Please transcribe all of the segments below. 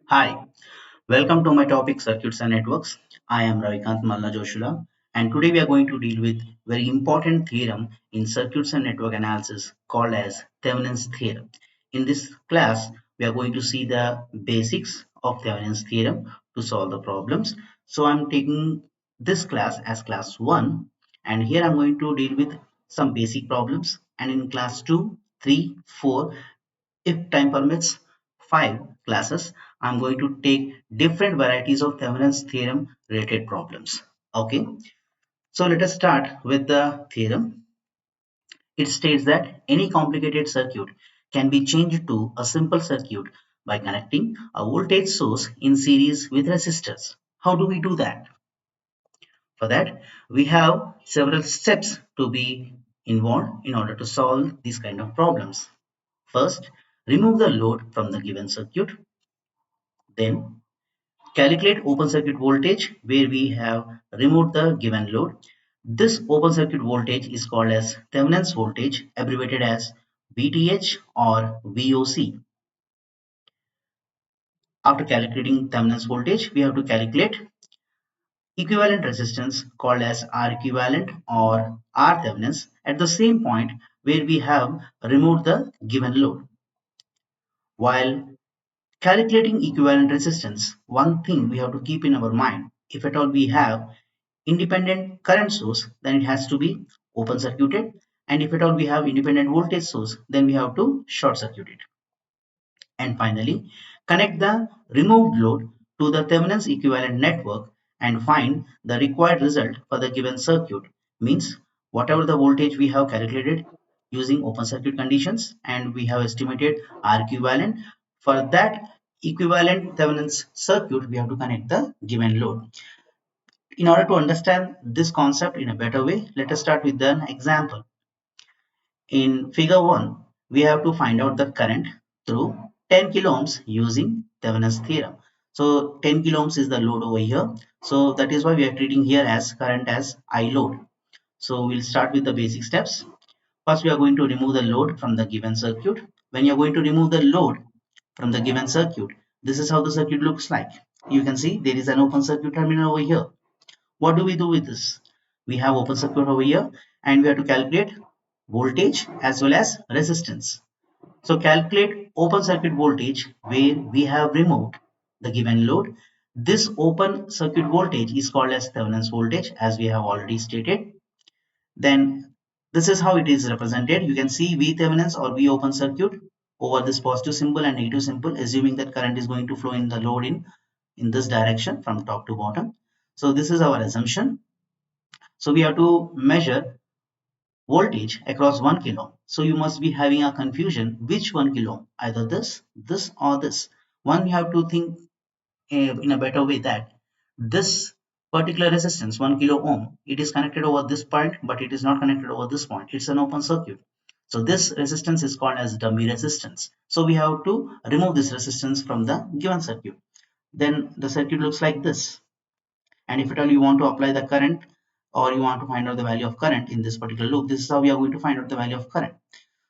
Hi, welcome to my topic Circuits and Networks. I am Ravikant Malna Joshua, and today we are going to deal with very important theorem in circuits and network analysis called as Thevenin's theorem. In this class, we are going to see the basics of Thevenin's theorem to solve the problems. So I'm taking this class as class 1, and here I'm going to deal with some basic problems, and in class 2, 3, 4, if time permits, 5 classes, I'm going to take different varieties of Thevenin's theorem related problems. Okay, so let us start with the theorem. It states that any complicated circuit can be changed to a simple circuit by connecting a voltage source in series with resistors. How do we do that? For that, we have several steps to be involved in order to solve these kind of problems. First, remove the load from the given circuit. Then calculate open circuit voltage where we have removed the given load. This open circuit voltage is called as Thevenin's voltage, abbreviated as VTH or VOC. After calculating Thevenin's voltage, we have to calculate equivalent resistance called as R equivalent or R Thevenin's at the same point where we have removed the given load. While calculating equivalent resistance, one thing we have to keep in our mind, if at all we have independent current source, then it has to be open circuited, and if at all we have independent voltage source, then we have to short circuit it. And finally, connect the removed load to the Thevenin's equivalent network and find the required result for the given circuit. Means whatever the voltage we have calculated using open circuit conditions, and we have estimated R equivalent. For that equivalent Thevenin's circuit, we have to connect the given load. In order to understand this concept in a better way, let us start with an example. In figure 1, we have to find out the current through 10 kilo ohms using Thevenin's theorem. So 10 kilo ohms is the load over here. So that is why we are treating here as current as I load. So we'll start with the basic steps. First, we are going to remove the load from the given circuit. When you're going to remove the load from the given circuit, this is how the circuit looks like. You can see there is an open circuit terminal over here. What do we do with this? We have open circuit over here, and we have to calculate voltage as well as resistance. So calculate open circuit voltage where we have removed the given load. This open circuit voltage is called as Thevenin's voltage, as we have already stated. Then this is how it is represented. You can see V Thevenin's or V open circuit over this positive symbol and negative symbol, assuming that current is going to flow in the load in this direction from top to bottom. So this is our assumption. So we have to measure voltage across 1 kilo. So you must be having a confusion which 1 kilo, either this or this. One, you have to think in a better way that this particular resistance 1 kilo ohm, it is connected over this point, but it is not connected over this point. It's an open circuit. So this resistance is called as dummy resistance. So we have to remove this resistance from the given circuit. Then the circuit looks like this. And if at all you want to apply the current, or you want to find out the value of current in this particular loop, this is how we are going to find out the value of current.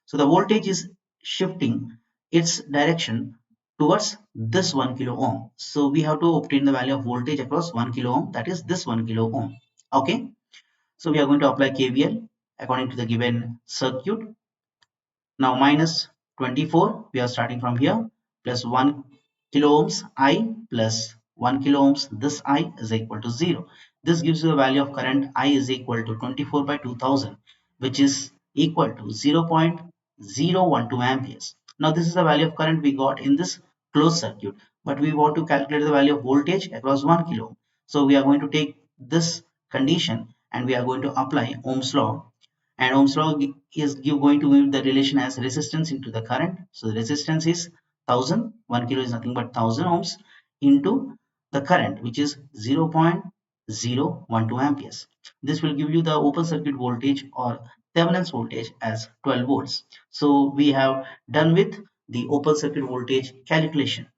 So the voltage is shifting its direction towards this 1 kilo ohm. So we have to obtain the value of voltage across 1 kilo ohm, that is this 1 kilo ohm. Okay, so we are going to apply KVL according to the given circuit. Now minus 24, we are starting from here, plus 1 kilo ohms I plus 1 kilo ohms this I is equal to 0. This gives you a value of current I is equal to 24 by 2000, which is equal to 0.012 amperes. Now this is the value of current we got in this closed circuit, but we want to calculate the value of voltage across 1 kilo. So we are going to take this condition and we are going to apply Ohm's law, and Ohm's law is going to give the relation as resistance into the current. So the resistance is 1000, 1 kilo is nothing but 1000 ohms into the current, which is 0.012 amperes. This will give you the open circuit voltage or Thevenin's voltage as 12 volts. So we have done with the open circuit voltage calculation.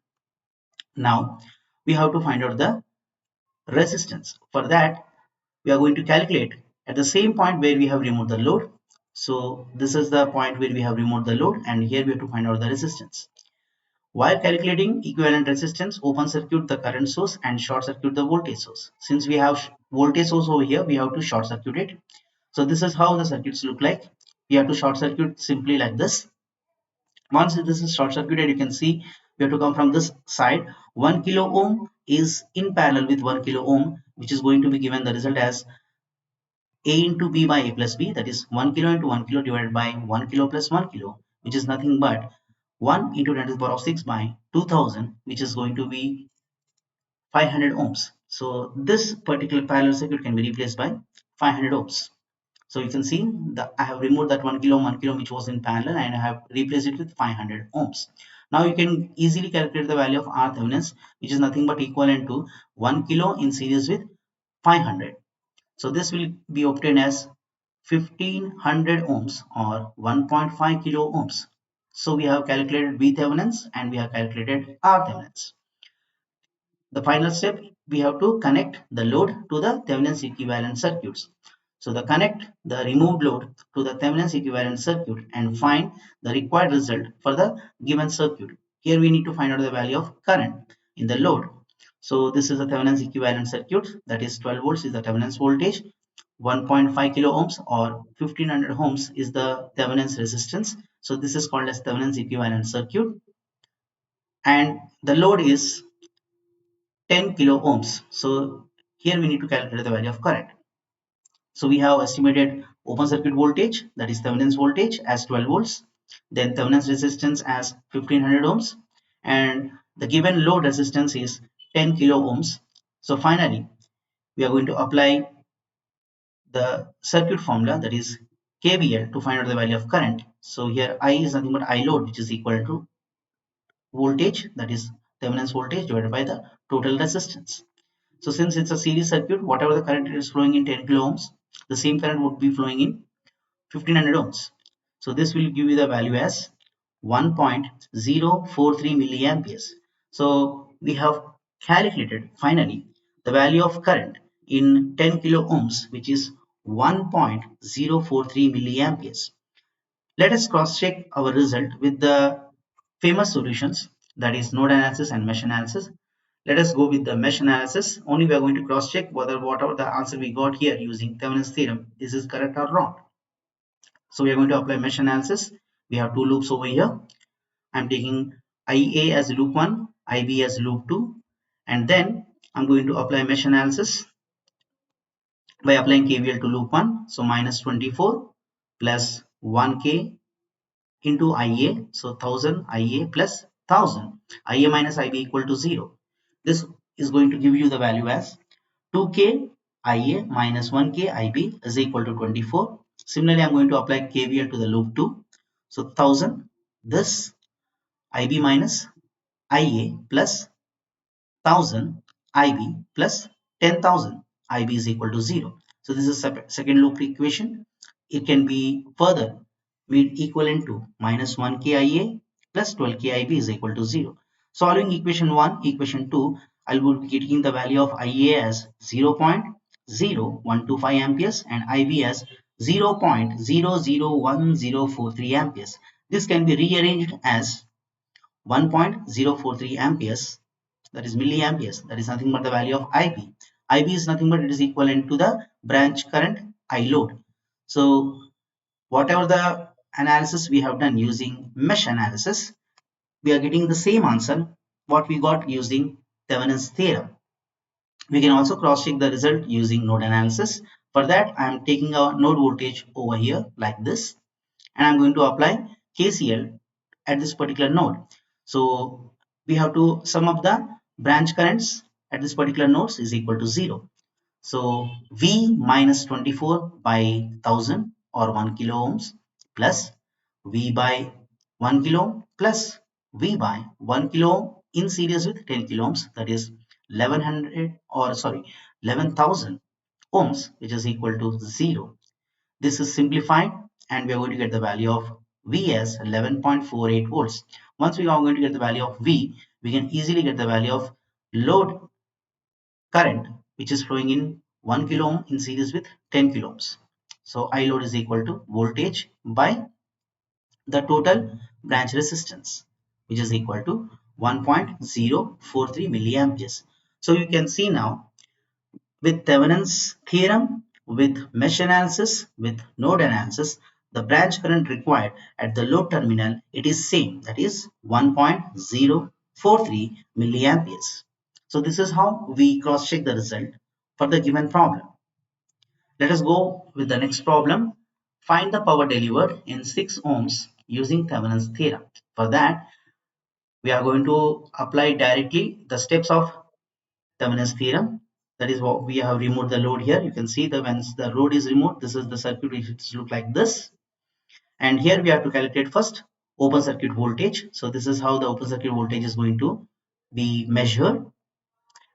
Now we have to find out the resistance. For that, we are going to calculate at the same point where we have removed the load. So this is the point where we have removed the load, and here we have to find out the resistance. While calculating equivalent resistance, open circuit the current source and short circuit the voltage source. Since we have voltage source over here, we have to short circuit it. So this is how the circuits look like. We have to short circuit simply like this. Once this is short circuited, you can see we have to come from this side. 1 kilo ohm is in parallel with 1 kilo ohm, which is going to be given the result as A into B by A plus B, that is 1 kilo into 1 kilo divided by 1 kilo plus 1 kilo, which is nothing but 1 into 10 to the power of 6 by 2000, which is going to be 500 ohms. So this particular parallel circuit can be replaced by 500 ohms. So you can see that I have removed that 1 kilo which was in parallel, and I have replaced it with 500 ohms. Now you can easily calculate the value of R Thevenin, which is nothing but equivalent to 1 kilo in series with 500. So this will be obtained as 1500 ohms or 1.5 kilo ohms. So we have calculated V Thevenin's and we have calculated R Thevenin's. The final step, we have to connect the load to the Thevenin's equivalent circuits. So the connect the removed load to the Thevenin's equivalent circuit and find the required result for the given circuit. Here we need to find out the value of current in the load. So this is the Thevenin's equivalent circuit, that is 12 volts is the Thevenin's voltage, 1.5 kilo ohms or 1500 ohms is the Thevenin's resistance. So this is called as Thevenin's equivalent circuit, and the load is 10 kilo ohms. So here we need to calculate the value of current. So we have estimated open circuit voltage, that is Thevenin's voltage, as 12 volts, then Thevenin's resistance as 1500 ohms, and the given load resistance is 10 kilo ohms. So finally, we are going to apply the circuit formula, that is KVL, to find out the value of current. So here I is nothing but I load, which is equal to voltage, that is Thevenin's voltage divided by the total resistance. So since it's a series circuit, whatever the current is flowing in 10 kilo ohms, the same current would be flowing in 1500 ohms. So this will give you the value as 1.043 milliamperes. So we have calculated finally the value of current in 10 kilo ohms, which is 1.043 milliamperes. Let us cross check our result with the famous solutions, that is node analysis and mesh analysis. Let us go with the mesh analysis. Only we are going to cross check whether whatever the answer we got here using Thevenin's theorem, is this correct or wrong. So we are going to apply mesh analysis. We have two loops over here. I'm taking IA as loop 1, IB as loop 2, and then I'm going to apply mesh analysis by applying KVL to loop 1. So minus 24 plus 1K into IA, so 1000 IA plus 1000, IA minus IB equal to 0. This is going to give you the value as 2K IA minus 1K IB is equal to 24. Similarly, I'm going to apply KVL to the loop 2. So 1000, this IB minus IA plus 1000 IB plus 10,000 IB is equal to 0. So this is second loop equation. It can be further made equivalent to minus 1K IA plus 12K IB is equal to 0. Solving equation 1, equation 2, I will be getting the value of IA as 0.0125 amperes and IB as 0.001043 amperes. This can be rearranged as 1.043 amperes, that is milliamperes, that is nothing but the value of IB. IB is nothing but it is equivalent to the branch current I load. So whatever the analysis we have done using mesh analysis, we are getting the same answer what we got using Thevenin's theorem. We can also cross check the result using node analysis. For that, I am taking a node voltage over here like this, and I'm going to apply KCL at this particular node. So we have to sum up the branch currents at this particular nodes is equal to 0. So V minus 24 by 1000 or 1 kilo ohms plus V by 1 kilo ohm plus V by 1 kilo ohm in series with 10 kilo ohms, that is 1100 or sorry 11,000 ohms, which is equal to 0. This is simplified and we are going to get the value of V as 11.48 volts. Once we are going to get the value of V, we can easily get the value of load current, which is flowing in 1 kilo ohm in series with 10 kilo ohms. So I load is equal to voltage by the total branch resistance, which is equal to 1.043 milliamperes. So you can see now, with Thevenin's theorem, with mesh analysis, with node analysis, the branch current required at the load terminal, it is same, that is 1.043 milliamperes. So this is how we cross check the result for the given problem. Let us go with the next problem. Find the power delivered in 6 ohms using Thevenin's theorem. For that, we are going to apply directly the steps of Thevenin's theorem. That is what we have removed the load here. You can see that once the load is removed, this is the circuit which look like this. And here we have to calculate first open circuit voltage. So this is how the open circuit voltage is going to be measured.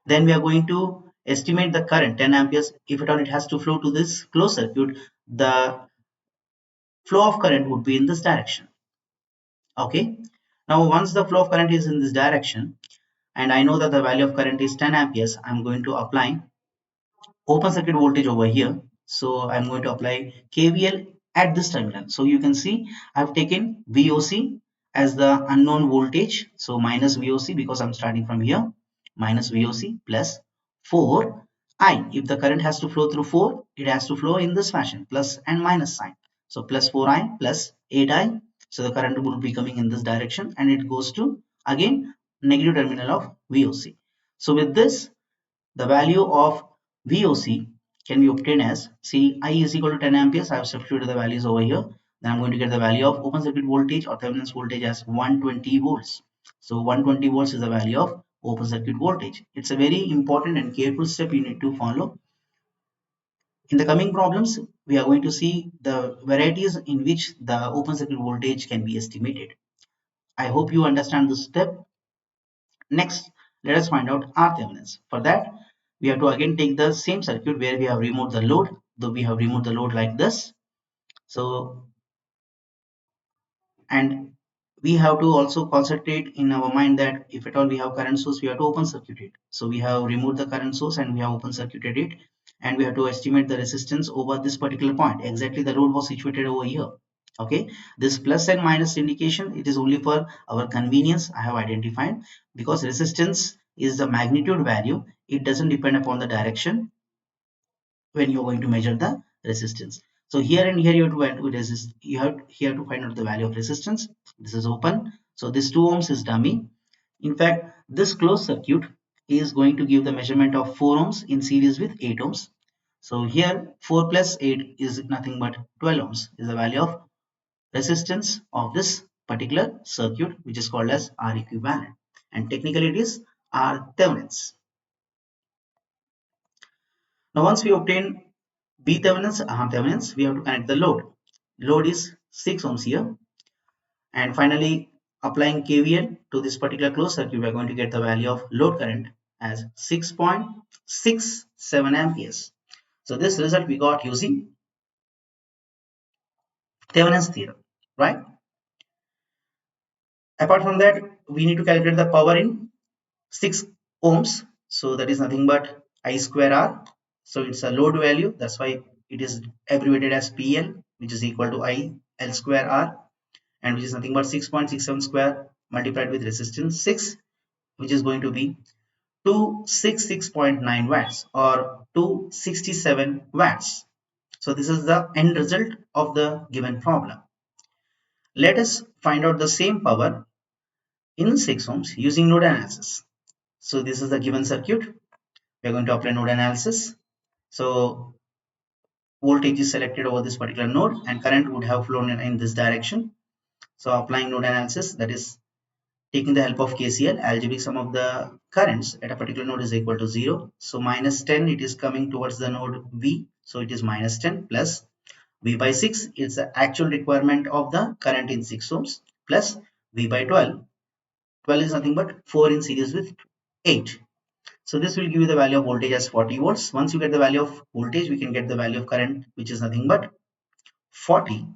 Then we are going to estimate the current 10 amperes. If at all it has to flow to this closed circuit, the flow of current would be in this direction. Okay. Now once the flow of current is in this direction, and I know that the value of current is 10 amperes, I'm going to apply open circuit voltage over here. So I'm going to apply KVL at this terminal. So you can see I've taken VOC as the unknown voltage. So minus VOC, because I'm starting from here, minus VOC plus 4I. If the current has to flow through 4, it has to flow in this fashion, plus and minus sign. So plus 4I plus 8I. So the current will be coming in this direction, and it goes to again negative terminal of VOC. So with this, the value of VOC can be obtained as, see, I is equal to 10 amperes. I have substituted the values over here. Then I'm going to get the value of open circuit voltage or Thevenin's voltage as 120 volts. So 120 volts is the value of open circuit voltage. It's a very important and careful step you need to follow. In the coming problems, we are going to see the varieties in which the open circuit voltage can be estimated. I hope you understand this step. Next, let us find out RThevenin's. For that, we have to again take the same circuit where we have removed the load, though we have removed the load like this. So, and we have to also concentrate in our mind that if at all we have current source, we have to open circuit it. So we have removed the current source and we have open circuited it, and we have to estimate the resistance over this particular point. Exactly, the load was situated over here. Okay, this plus and minus indication, it is only for our convenience. I have identified, because resistance is the magnitude value. It doesn't depend upon the direction when you're going to measure the resistance. So here and here you have to find resist. You have here to find out the value of resistance. This is open, so this 2 ohms is dummy. In fact, this closed circuit is going to give the measurement of 4 ohms in series with 8 ohms. So here 4 plus 8 is nothing but 12 ohms is the value of resistance of this particular circuit, which is called as R equivalent, and technically it is R Thevenin's. Now once we obtain B Thevenin's, R Thevenin's, we have to connect the load. Load is 6 ohms here, and finally applying KVL to this particular closed circuit, we are going to get the value of load current as 6.67 amperes. So this result we got using Thevenin's theorem, right? Apart from that, we need to calculate the power in 6 ohms. So that is nothing but I square R. So it's a load value. That's why it is abbreviated as PL, which is equal to I L square R, and which is nothing but 6.67 square multiplied with resistance 6, which is going to be 266.9 watts or 267 watts. So this is the end result of the given problem. Let us find out the same power in 6 ohms using node analysis. So this is the given circuit. We are going to apply node analysis. So voltage is selected over this particular node and current would have flown in this direction. So applying node analysis, that is taking the help of KCL, algebraic sum of the currents at a particular node is equal to 0. So minus 10, it is coming towards the node V. So it is minus 10 plus V by 6 is the actual requirement of the current in 6 ohms plus V by 12. 12 is nothing but 4 in series with 8. So this will give you the value of voltage as 40 volts. Once you get the value of voltage, we can get the value of current, which is nothing but 40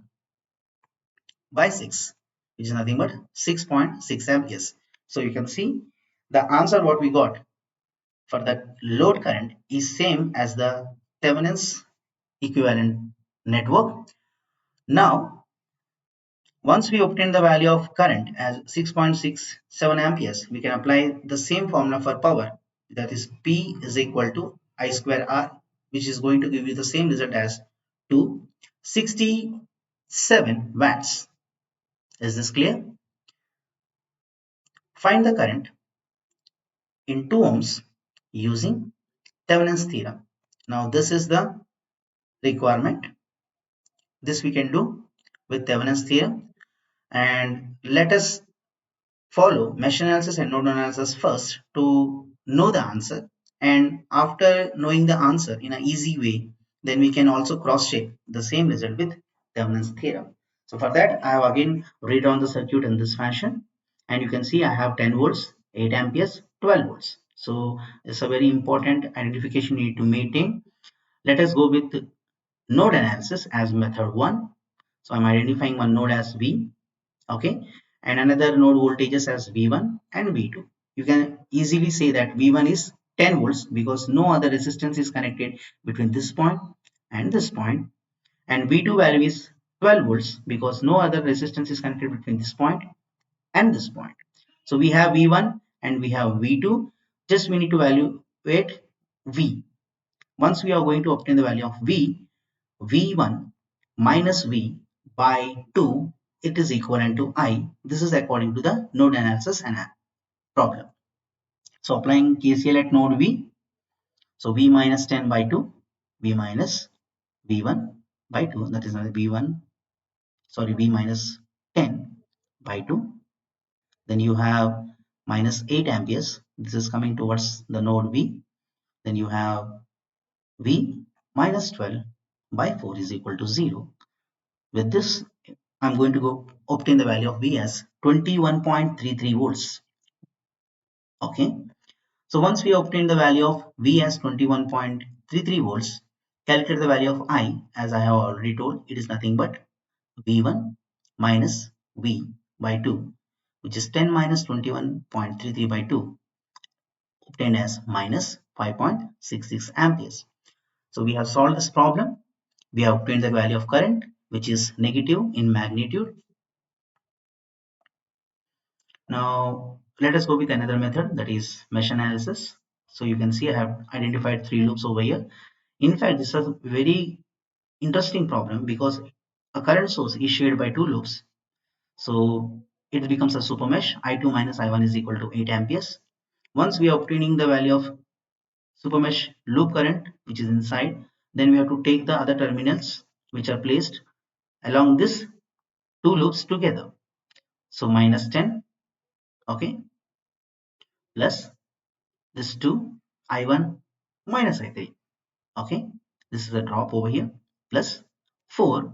by 6, which is nothing but 6.6 amperes. So you can see the answer what we got for the load current is same as the Thevenin's equivalent network. Now Once we obtain the value of current as 6.67 amperes, we can apply the same formula for power, that is P is equal to I square R, which is going to give you the same result as 267 watts. Is this clear? Find the current in 2 ohms using Thevenin's theorem. Now this is the requirement. This we can do with Thevenin's theorem, and let us follow mesh analysis and node analysis first to know the answer, and after knowing the answer in an easy way, then we can also cross check the same result with Thevenin's theorem. So for that I have again rewritten the circuit in this fashion, and you can see I have 10 volts, 8 amperes, 12 volts. So it's a very important identification you need to maintain. Let us go with node analysis as method 1. So I'm identifying one node as V, okay, and another node voltages as V1 and V2. You can easily say that V1 is 10 volts because no other resistance is connected between this point and this point, and V2 value is 12 volts because no other resistance is connected between this point and this point. So we have V1 and we have V2. Just we need to evaluate V. Once we are going to obtain the value of V, V1 minus V by 2, it is equivalent to I. This is according to the node analysis and problem. So applying KCL at node V, so V minus 10 by 2, V minus V1 by 2, that is V1, sorry, V minus 10 by 2. Then you have minus 8 amperes. This is coming towards the node V. Then you have V minus 12 by 4 is equal to 0. With this, I'm going to go obtain the value of V as 21.33 volts. Okay. So once we obtain the value of V as 21.33 volts, calculate the value of I, as I have already told, it is nothing but V1 minus V by 2, which is 10 minus 21.33 by 2, obtained as minus 5.66 amperes. So we have solved this problem. We have obtained the value of current, which is negative in magnitude. Now let us go with another method, that is mesh analysis. So you can see I have identified 3 loops over here. In fact, this is a very interesting problem because a current source is shared by 2 loops. So it becomes a super mesh. I2 minus I1 is equal to 8 amperes. Once we are obtaining the value of super mesh loop current, which is inside, then we have to take the other terminals which are placed along this 2 loops together. So minus 10, okay, plus this 2 I1 minus I3, okay, this is a drop over here, plus 4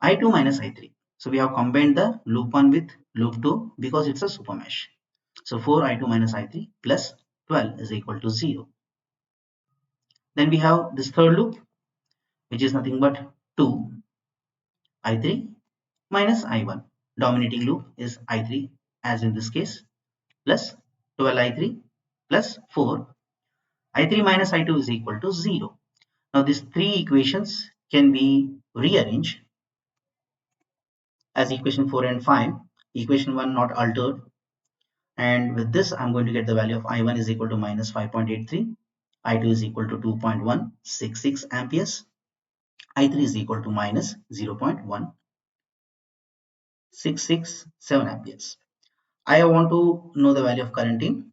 I2 minus I3. So we have combined the loop 1 with loop 2 because it's a super mesh. So 4 I2 minus I3 plus 12 is equal to 0. Then we have this third loop, which is nothing but 2 I3 minus I1. Dominating loop is I3 as in this case, plus 12 I3 plus 4 I3 minus I2 is equal to 0. Now these 3 equations can be rearranged as equation 4 and 5. Equation 1 not altered, and with this I'm going to get the value of I1 is equal to minus 5.83, I2 is equal to 2.166 amperes, I3 is equal to minus 0.1667 amperes. I want to know the value of current in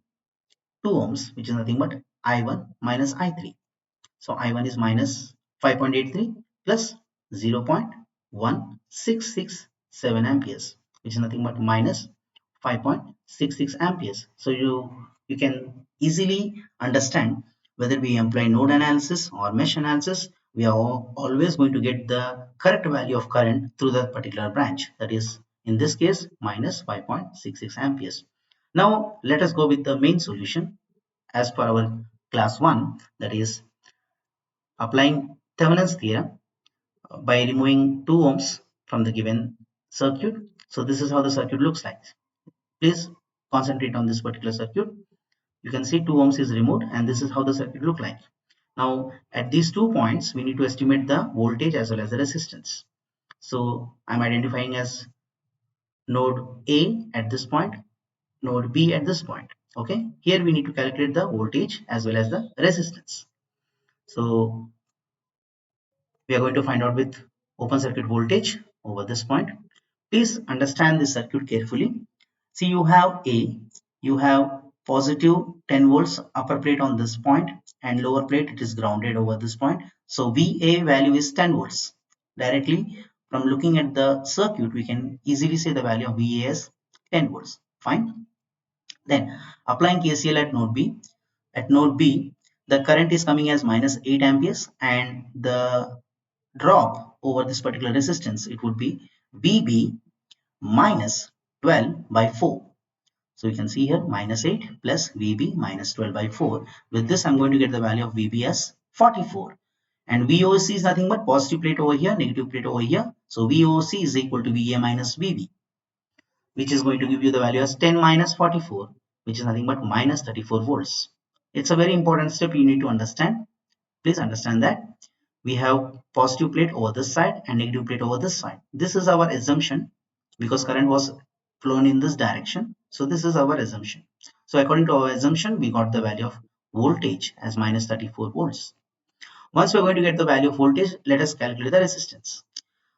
2 ohms, which is nothing but I1 minus I3. So I1 is minus 5.83 plus 0.1667 amperes, which is nothing but minus 5.66 amperes. So you can easily understand whether we employ node analysis or mesh analysis, we are always going to get the correct value of current through the particular branch. That is, in this case, minus 5.66 amperes. Now let us go with the main solution as per our class 1, that is applying Thevenin's theorem by removing 2 ohms from the given circuit. So this is how the circuit looks like. Please concentrate on this particular circuit. You can see 2 ohms is removed, and this is how the circuit look like. Now at these 2 points we need to estimate the voltage as well as the resistance. So I'm identifying as node A at this point, node B at this point. Okay, here we need to calculate the voltage as well as the resistance. So we are going to find out with open circuit voltage over this point. Please understand this circuit carefully. See, you have A, you have positive 10 volts upper plate on this point and lower plate it is grounded over this point. So VA value is 10 volts. Directly from looking at the circuit, we can easily say the value of VA is 10 volts. Fine. Then applying KCL at node B. At node B, the current is coming as minus 8 amperes and the drop over this particular resistance, it would be VB minus 12 by 4. So you can see here minus 8 plus VB minus 12 by 4. With this, I'm going to get the value of VB as 44. And VOC is nothing but positive plate over here, negative plate over here. So VOC is equal to VA minus VB, which is going to give you the value as 10 minus 44, which is nothing but minus 34 volts. It's a very important step you need to understand. Please understand that we have positive plate over this side and negative plate over this side. This is our assumption because current was flown in this direction. So this is our assumption. So according to our assumption, we got the value of voltage as minus 34 volts. Once we are going to get the value of voltage, let us calculate the resistance.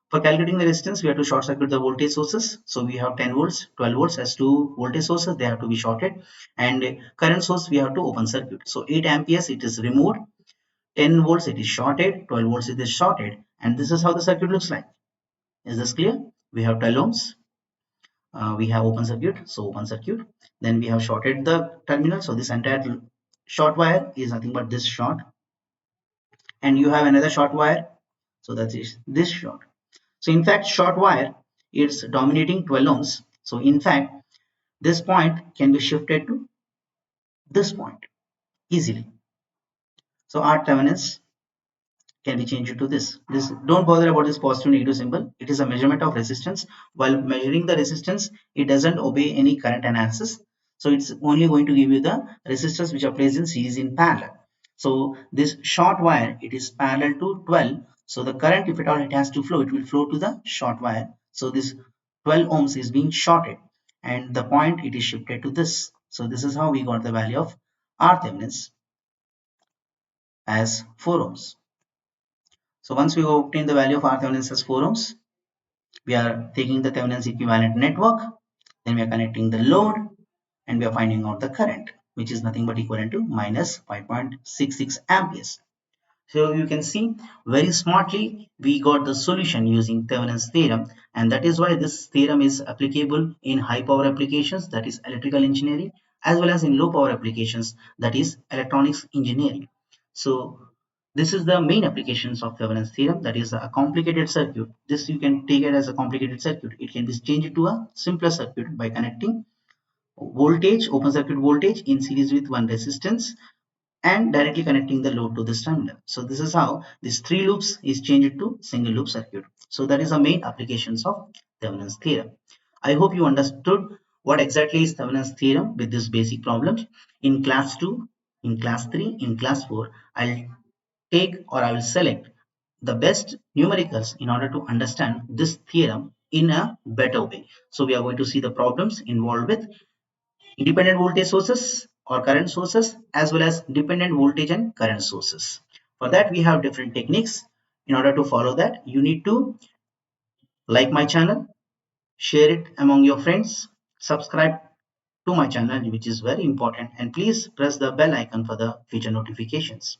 For calculating the resistance, we have to short circuit the voltage sources. So we have 10 volts, 12 volts as two voltage sources. They have to be shorted, and current source we have to open circuit. So 8 amperes it is removed, 10 volts it is shorted, 12 volts it is shorted, and this is how the circuit looks like. Is this clear? We have 12 ohms, we have open circuit, so open circuit. Then we have shorted the terminal, so this entire short wire is nothing but this short, and you have another short wire, so that is this short. So in fact, short wire is dominating 12 ohms. So in fact, this point can be shifted to this point easily. So R Thevenin's can be changed to this. Don't bother about this positive negative symbol. It is a measurement of resistance. While measuring the resistance, it doesn't obey any current analysis. So it's only going to give you the resistors which are placed in series in parallel. So this short wire, it is parallel to 12. So the current, if at all it has to flow, it will flow to the short wire. So this 12 ohms is being shorted and the point it is shifted to this. So this is how we got the value of R Thevenin's as 4 ohms. So once we obtain the value of R Thevenin's as 4 ohms, we are taking the Thevenin's equivalent network, then we are connecting the load, and we are finding out the current, which is nothing but equivalent to minus 5.66 amperes. So you can see very smartly we got the solution using Thevenin's theorem, and that is why this theorem is applicable in high power applications, that is electrical engineering, as well as in low power applications, that is electronics engineering. So this is the main applications of Thevenin's theorem, that is a complicated circuit. This you can take it as a complicated circuit. It can be changed to a simpler circuit by connecting voltage, open circuit voltage in series with one resistance and directly connecting the load to this terminal. So this is how this three loops is changed to single loop circuit. So that is the main applications of Thevenin's theorem. I hope you understood what exactly is Thevenin's theorem with this basic problem. In class 2, in class 3, in class 4, I'll take or I will select the best numericals in order to understand this theorem in a better way. So we are going to see the problems involved with independent voltage sources or current sources as well as dependent voltage and current sources. For that we have different techniques. In order to follow that, you need to like my channel, share it among your friends, subscribe to my channel, which is very important, and please press the bell icon for the future notifications.